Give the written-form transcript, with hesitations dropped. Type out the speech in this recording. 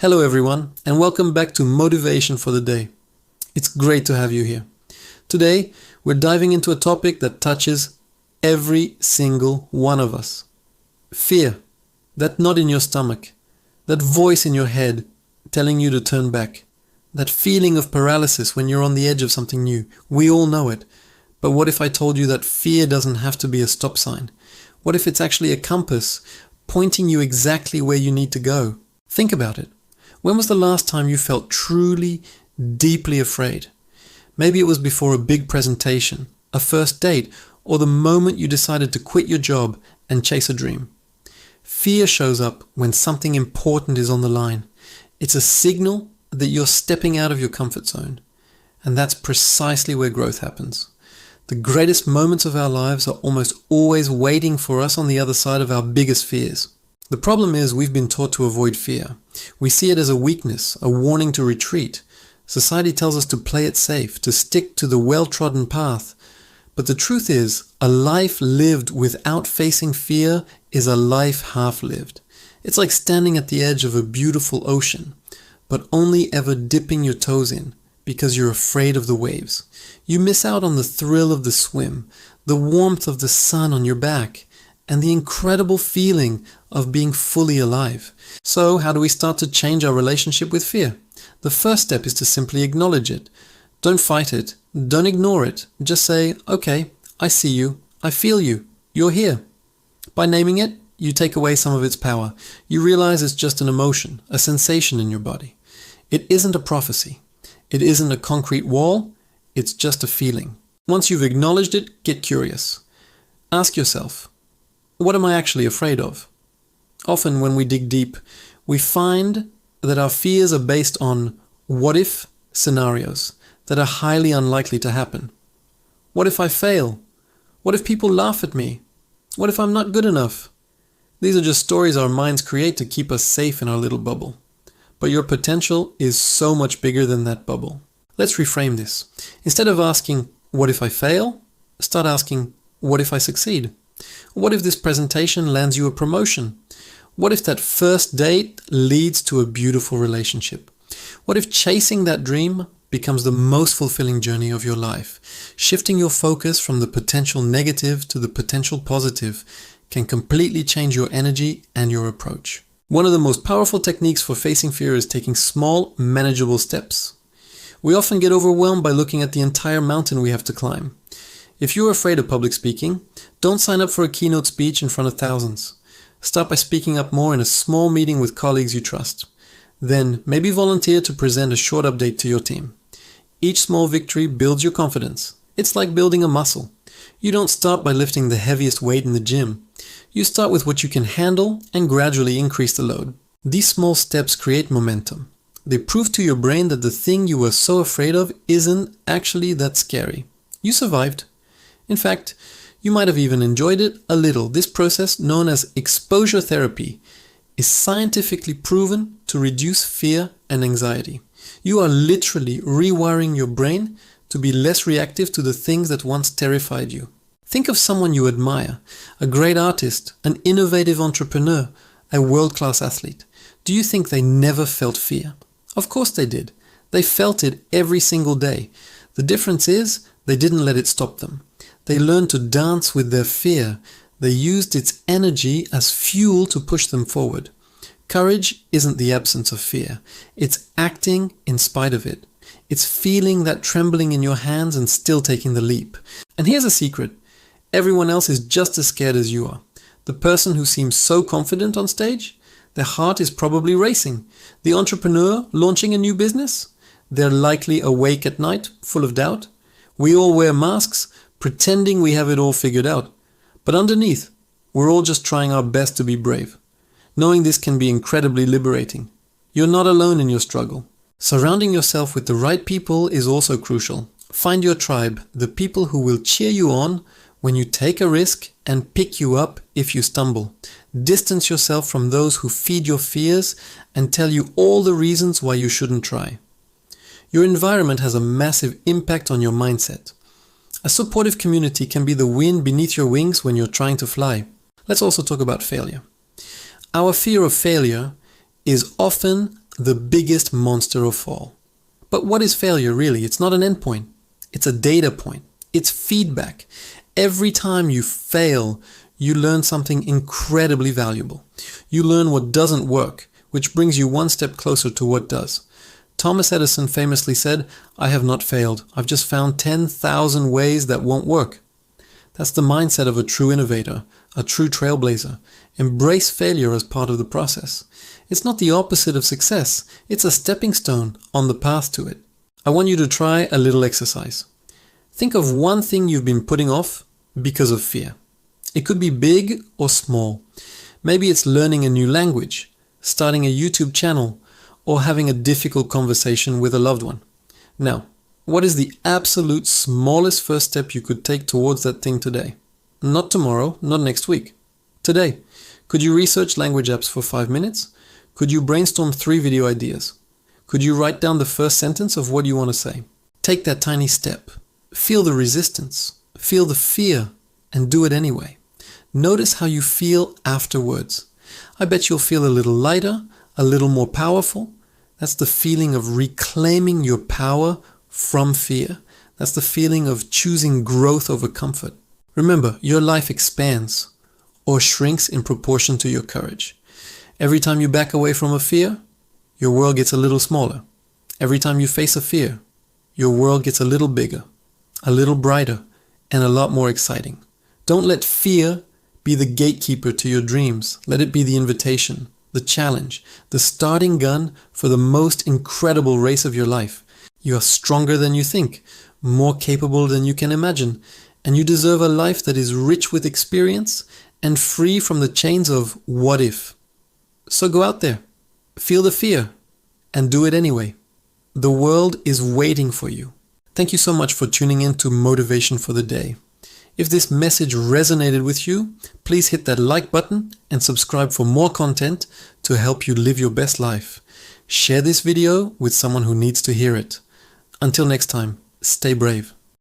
Hello everyone, and welcome back to Motivation for the Day. It's great to have you here. Today, we're diving into a topic that touches every single one of us. Fear, that knot in your stomach, that voice in your head telling you to turn back, that feeling of paralysis when you're on the edge of something new. We all know it. But what if I told you that fear doesn't have to be a stop sign? What if it's actually a compass pointing you exactly where you need to go? Think about it. When was the last time you felt truly, deeply afraid? Maybe it was before a big presentation, a first date, or the moment you decided to quit your job and chase a dream. Fear shows up when something important is on the line. It's a signal that you're stepping out of your comfort zone. And that's precisely where growth happens. The greatest moments of our lives are almost always waiting for us on the other side of our biggest fears. The problem is we've been taught to avoid fear. We see it as a weakness, a warning to retreat. Society tells us to play it safe, to stick to the well-trodden path. But the truth is, a life lived without facing fear is a life half-lived. It's like standing at the edge of a beautiful ocean, but only ever dipping your toes in because you're afraid of the waves. You miss out on the thrill of the swim, the warmth of the sun on your back, and the incredible feeling of being fully alive. So how do we start to change our relationship with fear? The first step is to simply acknowledge it. Don't fight it. Don't ignore it. Just say, okay, I see you. I feel you. You're here. By naming it, you take away some of its power. You realize it's just an emotion, a sensation in your body. It isn't a prophecy. It isn't a concrete wall. It's just a feeling. Once you've acknowledged it, get curious. Ask yourself, what am I actually afraid of? Often when we dig deep, we find that our fears are based on what-if scenarios that are highly unlikely to happen. What if I fail? What if people laugh at me? What if I'm not good enough? These are just stories our minds create to keep us safe in our little bubble. But your potential is so much bigger than that bubble. Let's reframe this. Instead of asking, what if I fail? Start asking, what if I succeed? What if this presentation lands you a promotion? What if that first date leads to a beautiful relationship? What if chasing that dream becomes the most fulfilling journey of your life? Shifting your focus from the potential negative to the potential positive can completely change your energy and your approach. One of the most powerful techniques for facing fear is taking small, manageable steps. We often get overwhelmed by looking at the entire mountain we have to climb. If you're afraid of public speaking, don't sign up for a keynote speech in front of thousands. Start by speaking up more in a small meeting with colleagues you trust. Then, maybe volunteer to present a short update to your team. Each small victory builds your confidence. It's like building a muscle. You don't start by lifting the heaviest weight in the gym. You start with what you can handle and gradually increase the load. These small steps create momentum. They prove to your brain that the thing you were so afraid of isn't actually that scary. You survived. In fact, you might have even enjoyed it a little. This process, known as exposure therapy, is scientifically proven to reduce fear and anxiety. You are literally rewiring your brain to be less reactive to the things that once terrified you. Think of someone you admire, a great artist, an innovative entrepreneur, a world-class athlete. Do you think they never felt fear? Of course they did. They felt it every single day. The difference is they didn't let it stop them. They learned to dance with their fear. They used its energy as fuel to push them forward. Courage isn't the absence of fear. It's acting in spite of it. It's feeling that trembling in your hands and still taking the leap. And here's a secret. Everyone else is just as scared as you are. The person who seems so confident on stage, their heart is probably racing. The entrepreneur launching a new business, they're likely awake at night, full of doubt. We all wear masks, pretending we have it all figured out. But underneath, we're all just trying our best to be brave. Knowing this can be incredibly liberating. You're not alone in your struggle. Surrounding yourself with the right people is also crucial. Find your tribe, the people who will cheer you on when you take a risk and pick you up if you stumble. Distance yourself from those who feed your fears and tell you all the reasons why you shouldn't try. Your environment has a massive impact on your mindset. A supportive community can be the wind beneath your wings when you're trying to fly. Let's also talk about failure. Our fear of failure is often the biggest monster of all. But what is failure really? It's not an endpoint. It's a data point. It's feedback. Every time you fail, you learn something incredibly valuable. You learn what doesn't work, which brings you one step closer to what does. Thomas Edison famously said, "I have not failed. I've just found 10,000 ways that won't work." That's the mindset of a true innovator, a true trailblazer. Embrace failure as part of the process. It's not the opposite of success. It's a stepping stone on the path to it. I want you to try a little exercise. Think of one thing you've been putting off because of fear. It could be big or small. Maybe it's learning a new language, starting a YouTube channel, or having a difficult conversation with a loved one. Now, what is the absolute smallest first step you could take towards that thing today? Not tomorrow, not next week. Today. Could you research language apps for 5 minutes? Could you brainstorm 3 video ideas? Could you write down the first sentence of what you want to say? Take that tiny step. Feel the resistance. Feel the fear. And do it anyway. Notice how you feel afterwards. I bet you'll feel a little lighter, a little more powerful. That's the feeling of reclaiming your power from fear. That's the feeling of choosing growth over comfort. Remember, your life expands or shrinks in proportion to your courage. Every time you back away from a fear, your world gets a little smaller. Every time you face a fear, your world gets a little bigger, a little brighter, and a lot more exciting. Don't let fear be the gatekeeper to your dreams. Let it be the invitation, the challenge, the starting gun for the most incredible race of your life. You are stronger than you think, more capable than you can imagine, and you deserve a life that is rich with experience and free from the chains of what if. So go out there, feel the fear, and do it anyway. The world is waiting for you. Thank you so much for tuning in to Motivation for the Day. If this message resonated with you, please hit that like button and subscribe for more content to help you live your best life. Share this video with someone who needs to hear it. Until next time, stay brave.